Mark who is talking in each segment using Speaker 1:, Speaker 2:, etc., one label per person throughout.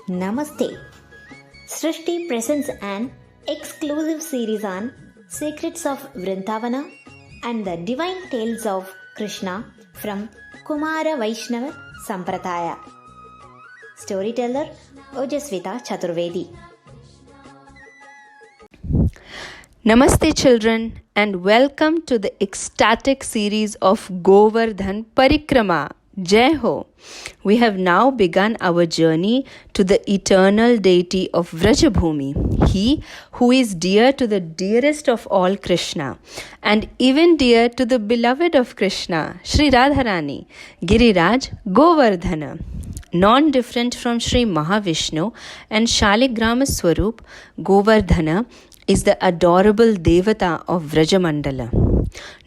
Speaker 1: Namaste. Srishti presents an exclusive series on Secrets of Vrindavana and the divine tales of Krishna from Kumara Vaishnava Sampradaya. Storyteller Ojaswita Chaturvedi.
Speaker 2: Namaste children and welcome to the ecstatic series of Govardhana Parikrama. Jai Ho! We have now begun our journey to the eternal deity of Vrajabhumi, he who is dear to the dearest of all Krishna and even dear to the beloved of Krishna, Sri Radharani, Giriraj Govardhana. Non-different from Sri Mahavishnu and Shaligrama Swarup, Govardhana is the adorable Devata of Vrajamandala.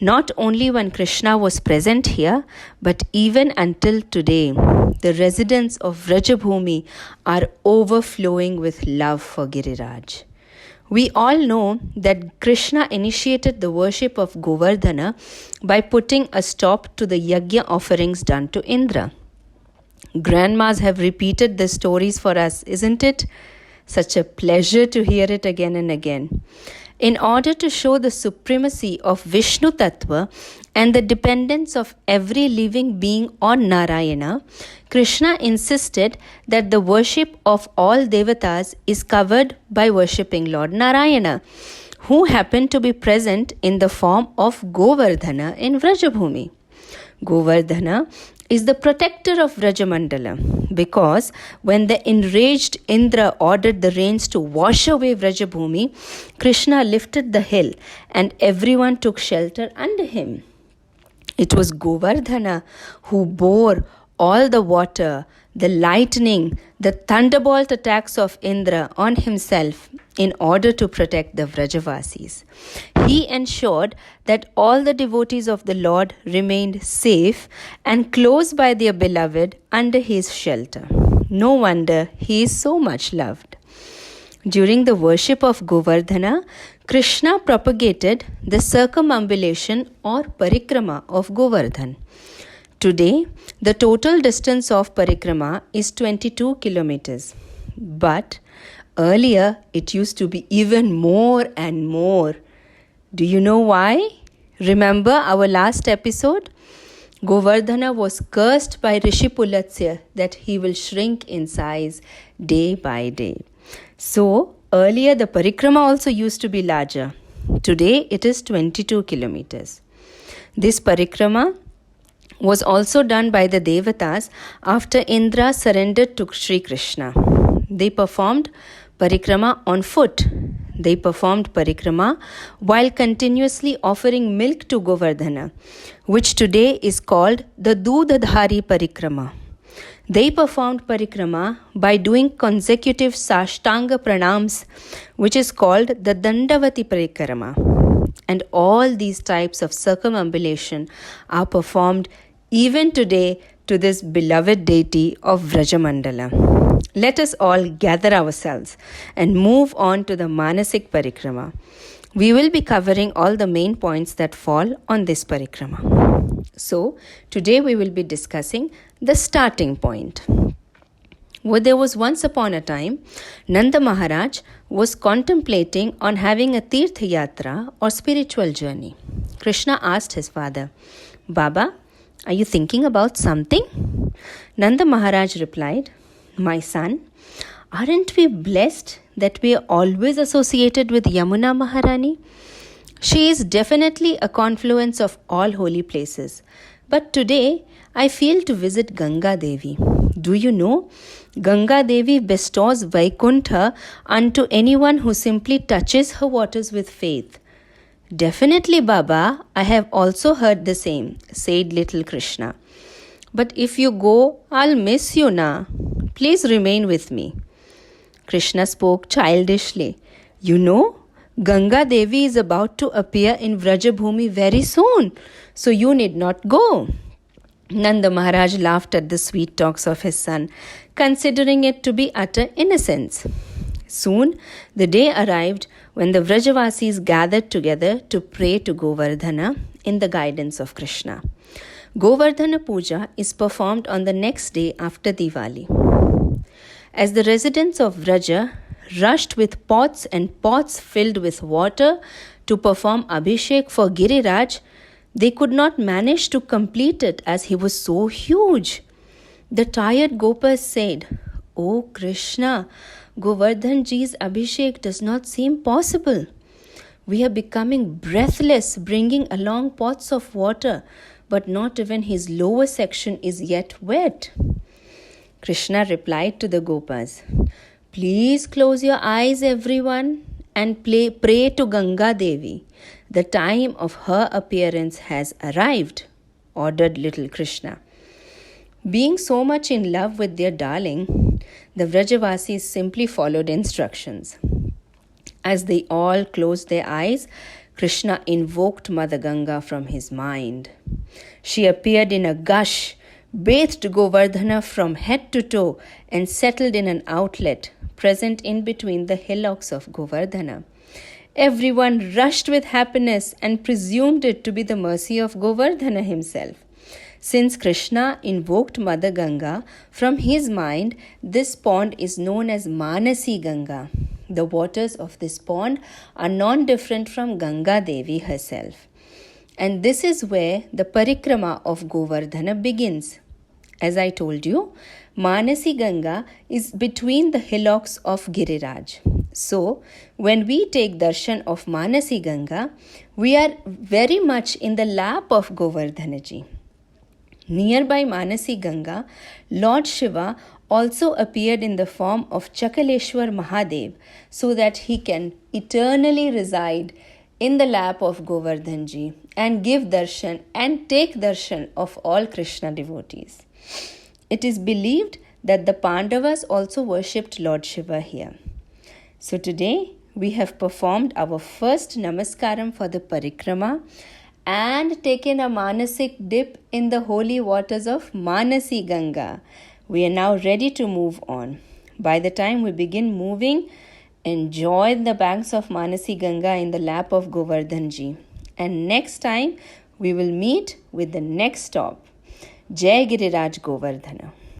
Speaker 2: Not only when Krishna was present here, but even until today, the residents of Vrajabhumi are overflowing with love for Giriraj. We all know that Krishna initiated the worship of Govardhana by putting a stop to the yajna offerings done to Indra. Grandmas have repeated the stories for us, isn't it? Such a pleasure to hear it again and again. In order to show the supremacy of Vishnu Tattva and the dependence of every living being on Narayana, Krishna insisted that the worship of all devatas is covered by worshipping Lord Narayana, who happened to be present in the form of Govardhana in Vrajabhumi. Govardhana is the protector of Vrajamandala because when the enraged Indra ordered the rains to wash away Vrajabhumi, Krishna lifted the hill and everyone took shelter under him. It was Govardhana who bore all the water, the lightning, the thunderbolt attacks of Indra on himself in order to protect the Vrajavasis. He ensured that all the devotees of the Lord remained safe and close by their beloved under his shelter. No wonder he is so much loved. During the worship of Govardhana, Krishna propagated the circumambulation or parikrama of Govardhan. Today, the total distance of parikrama is 22 kilometers. But earlier, it used to be even more and more. Do you know why? Remember our last episode? Govardhana was cursed by Rishi Pulatsya that he will shrink in size day by day. So, earlier the parikrama also used to be larger. Today, it is 22 kilometers. This parikrama was also done by the Devatas after Indra surrendered to Sri Krishna. They performed parikrama on foot. They performed parikrama while continuously offering milk to Govardhana, which today is called the Dudhadhari parikrama. They performed parikrama by doing consecutive Sashtanga pranams, which is called the Dandavati parikrama. And all these types of circumambulation are performed even today to this beloved deity of Vrajamandala. Let us all gather ourselves and move on to the Manasik Parikrama. We will be covering all the main points that fall on this parikrama. So, today we will be discussing the starting point. There was once upon a time, Nanda Maharaj was contemplating on having a Tirtha Yatra or spiritual journey. Krishna asked his father, Baba, are you thinking about something? Nanda Maharaj replied, My son, aren't we blessed that we are always associated with Yamuna Maharani? She is definitely a confluence of all holy places. But today, I feel to visit Ganga Devi. Do you know? Ganga Devi bestows Vaikuntha unto anyone who simply touches her waters with faith. Definitely, Baba, I have also heard the same, said little Krishna. But if you go, I'll miss you na. Please remain with me. Krishna spoke childishly. You know, Ganga Devi is about to appear in Vrajabhumi very soon, so you need not go. Nanda Maharaj laughed at the sweet talks of his son, considering it to be utter innocence. Soon, the day arrived when the Vrajavasis gathered together to pray to Govardhana in the guidance of Krishna. Govardhana Puja is performed on the next day after Diwali. As the residents of Vraja rushed with pots and pots filled with water to perform Abhishek for Giriraj, they could not manage to complete it as he was so huge. The tired Gopas said, "Oh Krishna, Govardhan ji's Abhishek does not seem possible. We are becoming breathless bringing along pots of water, but not even his lower section is yet wet." Krishna replied to the Gopas, "Please close your eyes, everyone, and pray to Ganga Devi. The time of her appearance has arrived," ordered little Krishna. Being so much in love with their darling, the Vrajavasis simply followed instructions. As they all closed their eyes, Krishna invoked Mother Ganga from his mind. She appeared in a gush, bathed Govardhana from head to toe, and settled in an outlet present in between the hillocks of Govardhana. Everyone rushed with happiness and presumed it to be the mercy of Govardhana himself. Since Krishna invoked Mother Ganga from his mind, this pond is known as Manasik Ganga. The waters of this pond are non-different from Ganga Devi herself. And this is where the parikrama of Govardhana begins. As I told you, Manasik Ganga is between the hillocks of Giriraj. So, when we take darshan of Manasik Ganga, we are very much in the lap of Govardhana ji. Nearby Manasik Ganga, Lord Shiva also appeared in the form of Chakaleshwar Mahadev so that he can eternally reside in the lap of Govardhan ji and give darshan and take darshan of all Krishna devotees. It is believed that the Pandavas also worshipped Lord Shiva here. So today we have performed our first namaskaram for the parikrama and taken a manasik dip in the holy waters of Manasik Ganga. We are now ready to move on. By the time we begin moving, enjoy the banks of Manasik Ganga in the lap of Govardhan ji. And next time, we will meet with the next stop. Jai Giriraj Govardhana.